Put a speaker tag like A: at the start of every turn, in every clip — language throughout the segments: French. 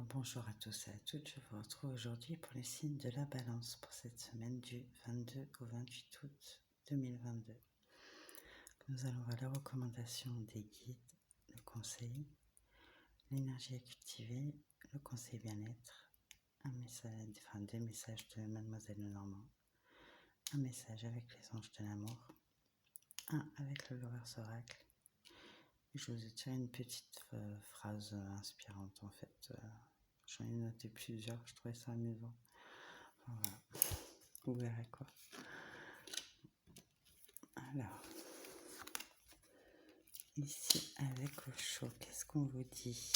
A: Bonjour à tous et à toutes, je vous retrouve aujourd'hui pour les signes de la balance pour cette semaine du 22 au 28 août 2022. Nous allons voir les recommandations des guides, le conseil, l'énergie à cultiver, le conseil bien-être, des messages de Mademoiselle Lenormand, un message avec les anges de l'amour, un avec le Lovers Oracle. Je vous ai tiré une petite phrase inspirante en fait. J'en ai noté plusieurs, je trouvais ça amusant. Voilà, vous verrez quoi. Alors, ici avec Osho, qu'est-ce qu'on vous dit?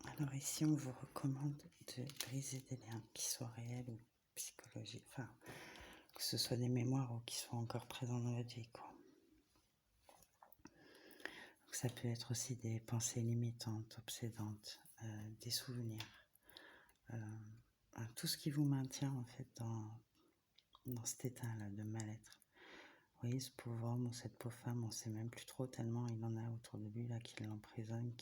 A: Alors ici, on vous recommande de briser des liens qui soient réels ou psychologiques, enfin, que ce soit des mémoires ou qui soient encore présents dans votre vie, quoi. Donc, ça peut être aussi des pensées limitantes, obsédantes, des souvenirs, tout ce qui vous maintient en fait dans cet état-là de mal-être. Vous voyez, ce pauvre homme ou cette pauvre femme, on ne sait même plus trop tellement il en a autour de lui là qui l'emprisonne,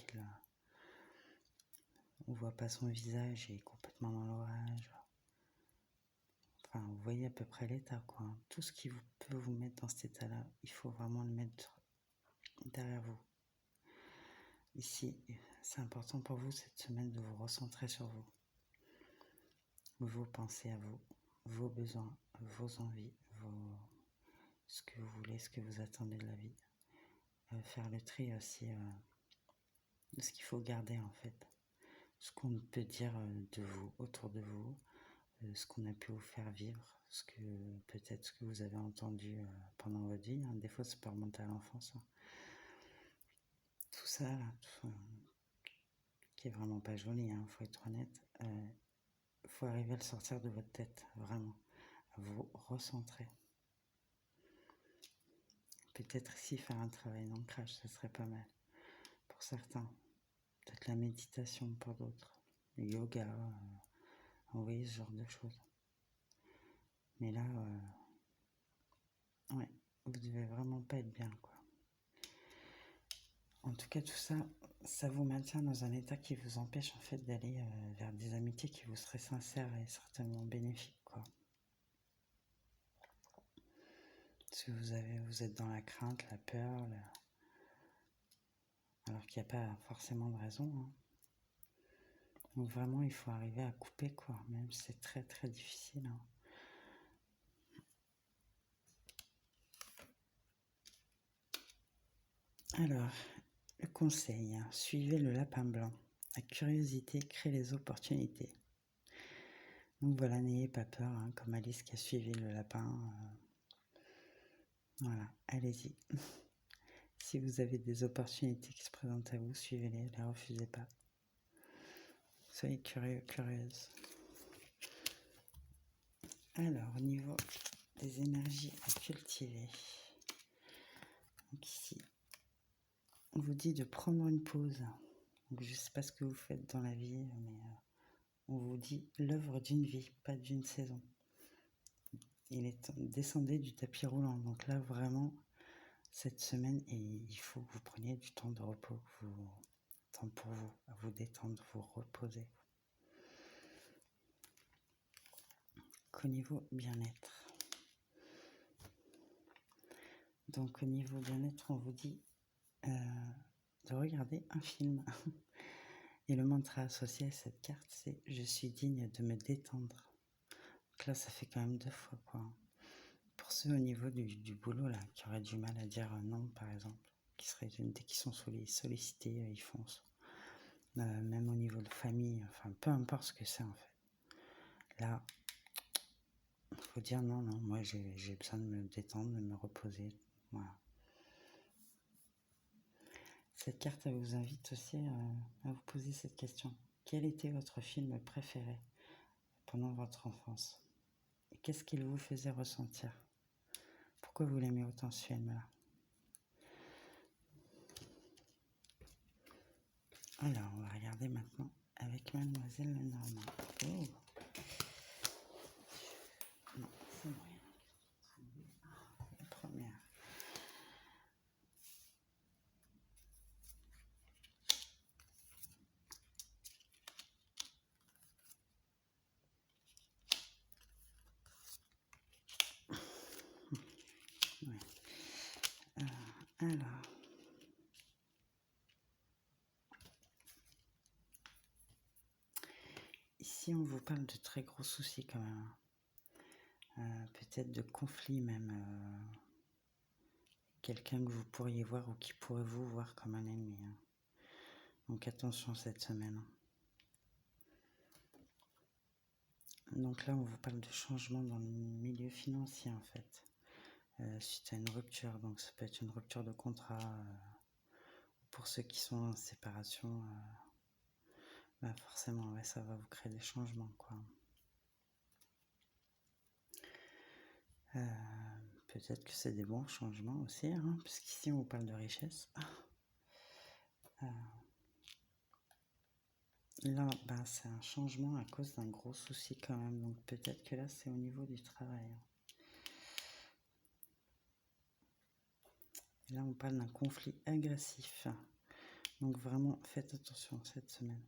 A: on voit pas son visage, il est complètement dans l'orage. Enfin, vous voyez à peu près l'état, quoi. Tout ce qui peut vous mettre dans cet état-là, il faut vraiment le mettre derrière vous. Ici, c'est important pour vous cette semaine de vous recentrer sur vous. Vos pensées à vous, vos besoins, vos envies, ce que vous voulez, ce que vous attendez de la vie. Faire le tri aussi de ce qu'il faut garder en fait. Ce qu'on peut dire de vous, autour de vous, ce qu'on a pu vous faire vivre, peut-être ce que vous avez entendu pendant votre vie. Hein. Des fois, ça peut remonter à l'enfance. Hein. Tout ça, là, qui est vraiment pas joli, hein, faut être honnête. Faut arriver à le sortir de votre tête, vraiment. À vous recentrer. Peut-être ici faire un travail d'ancrage, ça serait pas mal. Pour certains. Peut-être la méditation pour d'autres. Le yoga, vous voyez ce genre de choses. Mais là, ouais, vous devez vraiment pas être bien, quoi. En tout cas, tout ça, ça vous maintient dans un état qui vous empêche en fait d'aller vers des amitiés qui vous seraient sincères et certainement bénéfiques, quoi. Parce que vous êtes dans la crainte, la peur, alors qu'il n'y a pas forcément de raison. Hein. Donc vraiment, il faut arriver à couper, quoi. Même si c'est très très difficile. Hein. Alors, le conseil, hein, suivez le lapin blanc. La curiosité crée les opportunités. Donc voilà, n'ayez pas peur, hein, comme Alice qui a suivi le lapin. Voilà, allez-y. Si vous avez des opportunités qui se présentent à vous, suivez-les, ne les refusez pas. Soyez curieux, curieuse. Alors, au niveau des énergies à cultiver, donc ici, on vous dit de prendre une pause. Donc, je ne sais pas ce que vous faites dans la vie, mais on vous dit l'œuvre d'une vie, pas d'une saison. Il est temps, descendez du tapis roulant. Donc là, vraiment, cette semaine, il faut que vous preniez du temps de repos, temps pour vous, à vous détendre, vous reposer. Qu'au niveau bien-être. Donc au niveau bien-être, on vous dit de regarder un film. Et le mantra associé à cette carte, c'est « Je suis digne de me détendre ». Donc là, ça fait quand même 2 fois, quoi. Pour ceux au niveau du boulot, là, qui auraient du mal à dire non, par exemple, dès qu'ils sont sollicités, ils foncent. Même au niveau de famille, enfin, peu importe ce que c'est, en fait. Là, il faut dire non, moi, j'ai besoin de me détendre, de me reposer, voilà. Cette carte, elle vous invite aussi à vous poser cette question. Quel était votre film préféré pendant votre enfance? Et qu'est-ce qu'il vous faisait ressentir? Pourquoi vous l'aimez autant ce film-là? Alors, on va regarder maintenant avec Mademoiselle Lenormand. Oh. Non, c'est moyen. La première. Alors, ici on vous parle de très gros soucis quand même. Peut-être de conflits même. Quelqu'un que vous pourriez voir ou qui pourrait vous voir comme un ennemi. Donc attention cette semaine. Donc là on vous parle de changement dans le milieu financier en fait. Suite à une rupture. Donc ça peut être une rupture de contrat. Pour ceux qui sont en séparation, bah forcément ouais, ça va vous créer des changements quoi. Peut-être que c'est des bons changements aussi, puisqu'ici on vous parle de richesse. Là, ben, c'est un changement à cause d'un gros souci quand même, donc peut-être que là c'est au niveau du travail. Et là on parle d'un conflit agressif, donc vraiment faites attention cette semaine.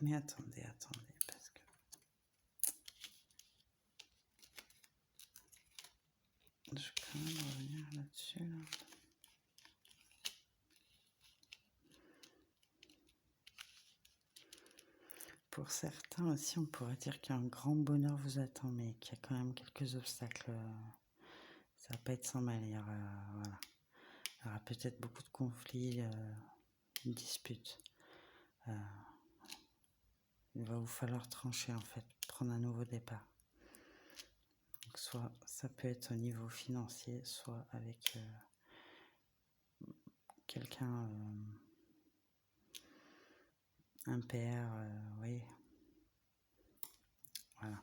A: Mais attendez, parce que je vais quand même revenir là-dessus. Là. Pour certains aussi, on pourrait dire qu'un grand bonheur vous attend, mais qu'il y a quand même quelques obstacles. Ça va pas être sans mal. Voilà. Il y aura peut-être beaucoup de conflits, de disputes. Il va vous falloir trancher en fait, prendre un nouveau départ. Donc, soit ça peut être au niveau financier, soit avec quelqu'un, un père, oui. Voilà.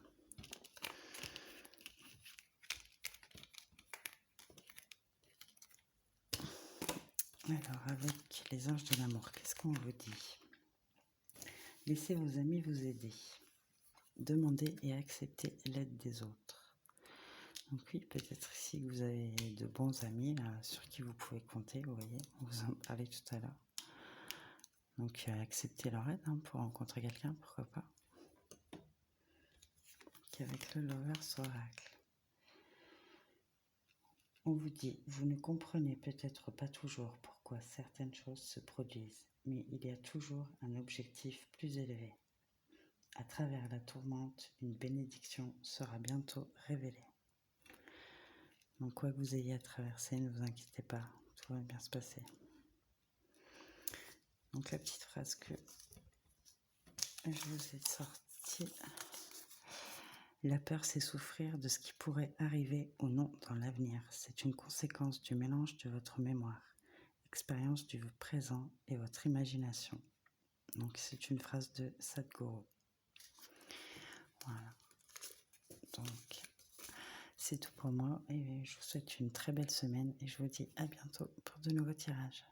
A: Alors, avec les anges de l'amour, qu'est-ce qu'on vous dit? Laissez vos amis vous aider. Demandez et acceptez l'aide des autres. Donc oui, peut-être ici que vous avez de bons amis là, sur qui vous pouvez compter, vous voyez, on vous en parlait tout à l'heure. Donc acceptez leur aide pour rencontrer quelqu'un, pourquoi pas. Qu'avec le Lovers Oracle, on vous dit, vous ne comprenez peut-être pas toujours pourquoi certaines choses se produisent, mais il y a toujours un objectif plus élevé. À travers la tourmente, une bénédiction sera bientôt révélée. Donc quoi que vous ayez à traverser, ne vous inquiétez pas, tout va bien se passer. Donc la petite phrase que je vous ai sortie. La peur, c'est souffrir de ce qui pourrait arriver ou non dans l'avenir. C'est une conséquence du mélange de votre mémoire, expérience du présent et votre imagination. Donc c'est une phrase de Sadhguru. Voilà. Donc c'est tout pour moi et je vous souhaite une très belle semaine et je vous dis à bientôt pour de nouveaux tirages.